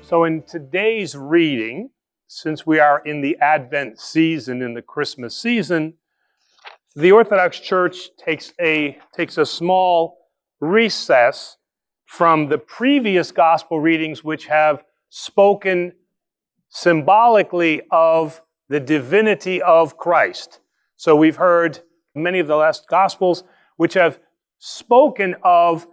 So in today's reading, since we are in the Advent season, in the Christmas season, the Orthodox Church takes a small recess from the previous gospel readings, which have spoken symbolically of the divinity of Christ. So we've heard many of the last gospels which have spoken of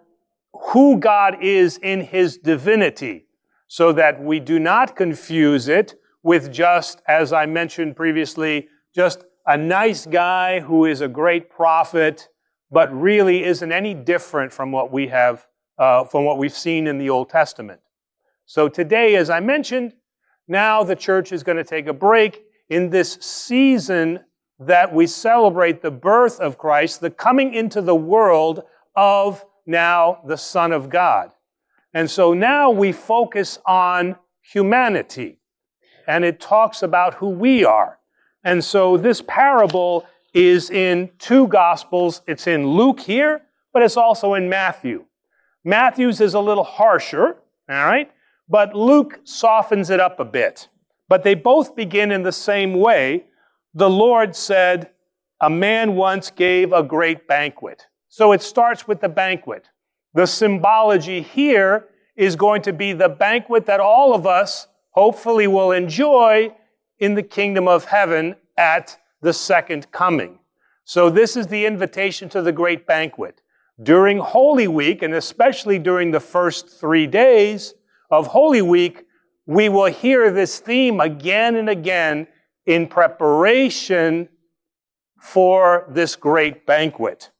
who God is in his divinity, so that we do not confuse it with just, as I mentioned previously, just a nice guy who is a great prophet, but really isn't any different from what we have, from what we've seen in the Old Testament. So today, as I mentioned, now the church is going to take a break in this season that we celebrate the birth of Christ, the coming into the world of now the Son of God. And so now we focus on humanity, and it talks about who we are. And so this parable is in two Gospels. It's in Luke here, but it's also in Matthew. Matthew's is a little harsher, all right? But Luke softens it up a bit. But they both begin in the same way. The Lord said, "A man once gave a great banquet." So it starts with the banquet. The symbology here is going to be the banquet that all of us hopefully will enjoy in the kingdom of heaven at the second coming. So this is the invitation to the great banquet. During Holy Week, and especially during the first 3 days of Holy Week, we will hear this theme again and again in preparation for this great banquet.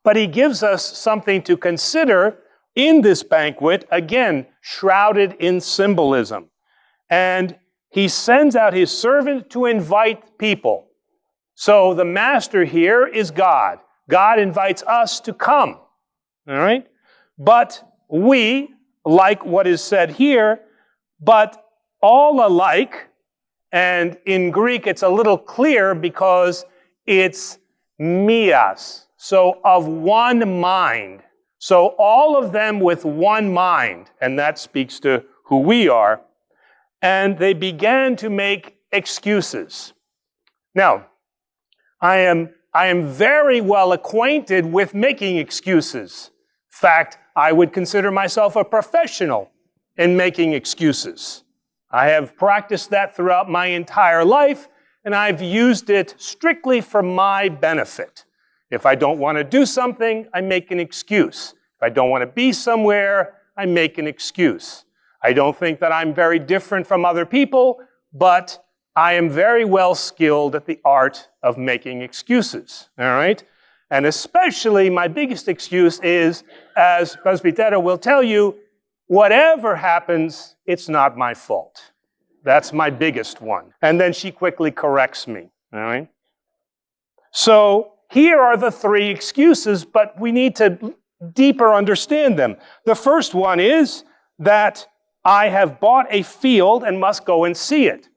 But he gives us something to consider in this banquet, again, shrouded in symbolism. And he sends out his servant to invite people. So the master here is God. God invites us to come, all right? But we, like what is said here, but all alike, and in Greek it's a little clear because it's mias, so of one mind. So all of them with one mind, and that speaks to who we are. And they began to make excuses. Now, I am very well acquainted with making excuses. In fact, I would consider myself a professional in making excuses. I have practiced that throughout my entire life, and I've used it strictly for my benefit. If I don't want to do something, I make an excuse. If I don't want to be somewhere, I make an excuse. I don't think that I'm very different from other people, but I am very well skilled at the art of making excuses, all right? And especially my biggest excuse is, as Presbytera will tell you, whatever happens, it's not my fault. That's my biggest one. And then she quickly corrects me, all right? So here are the three excuses, but we need to deeper understand them. The first one is that I have bought a field and must go and see it.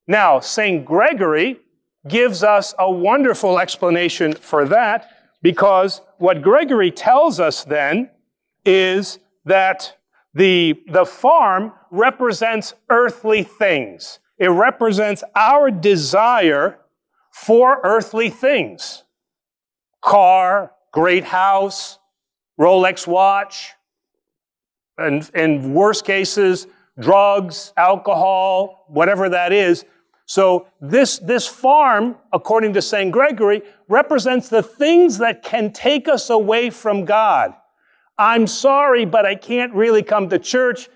Now, St. Gregory gives us a wonderful explanation for that, because what Gregory tells us then is that the farm represents earthly things. It represents our desire for earthly things. Car, great house, Rolex watch, and in worst cases, drugs, alcohol, whatever that is. So this farm, according to St. Gregory, represents the things that can take us away from God. I'm sorry, but I can't really come to church.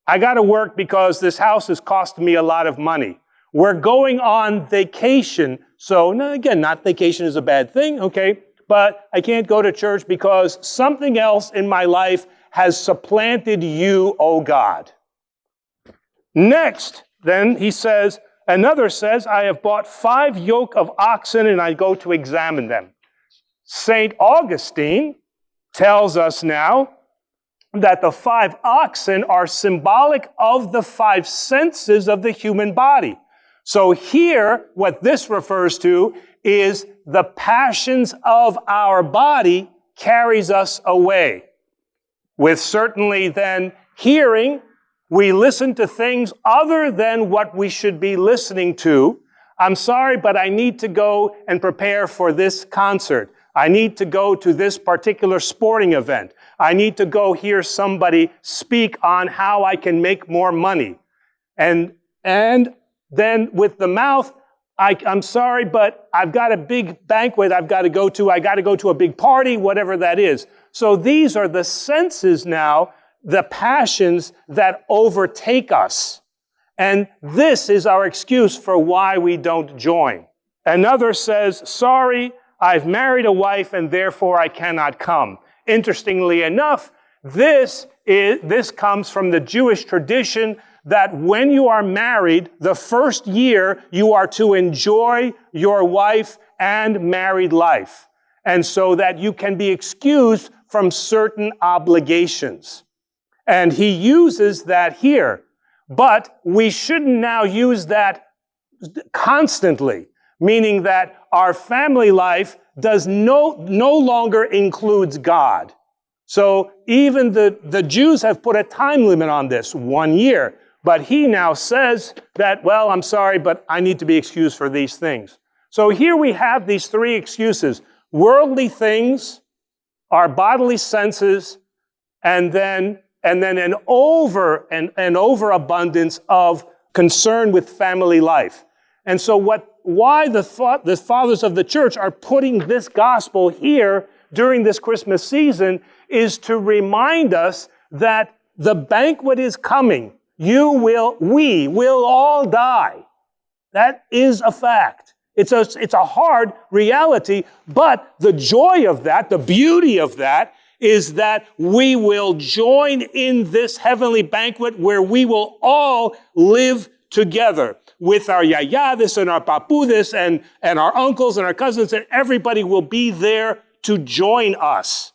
I got to work because this house is costing me a lot of money. We're going on vacation. So, again, not vacation is a bad thing, okay? But I can't go to church because something else in my life has supplanted you, O God. Next, then, he says, another says, I have bought 5 yoke of oxen and I go to examine them. St. Augustine tells us now that the 5 oxen are symbolic of the 5 senses of the human body. So here, what this refers to is the passions of our body carries us away. With certainly then hearing, We listen to things other than what we should be listening to. I'm sorry, but I need to go and prepare for this concert. I need to go to this particular sporting event. I need to go hear somebody speak on how I can make more money. And then with the mouth, I'm sorry, but I've got a big banquet I've got to go to. I got to go to a big party, whatever that is. So these are the senses now, the passions that overtake us. And this is our excuse for why we don't join. Another says, sorry, I've married a wife and therefore I cannot come. Interestingly enough, this comes from the Jewish tradition that when you are married, the first year you are to enjoy your wife and married life. And so that you can be excused from certain obligations. And he uses that here. But we shouldn't now use that constantly, meaning that our family life does no longer includes God. So even the Jews have put a time limit on this, 1 year. But he now says that, well, I'm sorry, but I need to be excused for these things. So here we have these three excuses: worldly things, our bodily senses, and then an overabundance of concern with family life. And so why the fathers of the church are putting this gospel here during this Christmas season is to remind us that the banquet is coming. We will all die. That is a fact. It's a hard reality, but the joy of that, the beauty of that, is that we will join in this heavenly banquet where we will all live together with our yayades and our papudes and our uncles and our cousins, and everybody will be there to join us.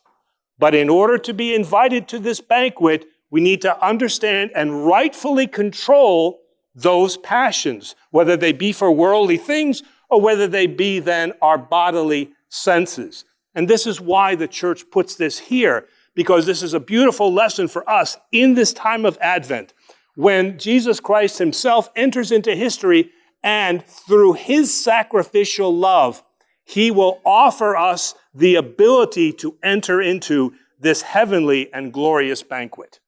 But in order to be invited to this banquet, we need to understand and rightfully control those passions, whether they be for worldly things or whether they be then our bodily senses. And this is why the church puts this here, because this is a beautiful lesson for us in this time of Advent, when Jesus Christ himself enters into history, and through his sacrificial love, he will offer us the ability to enter into this heavenly and glorious banquet.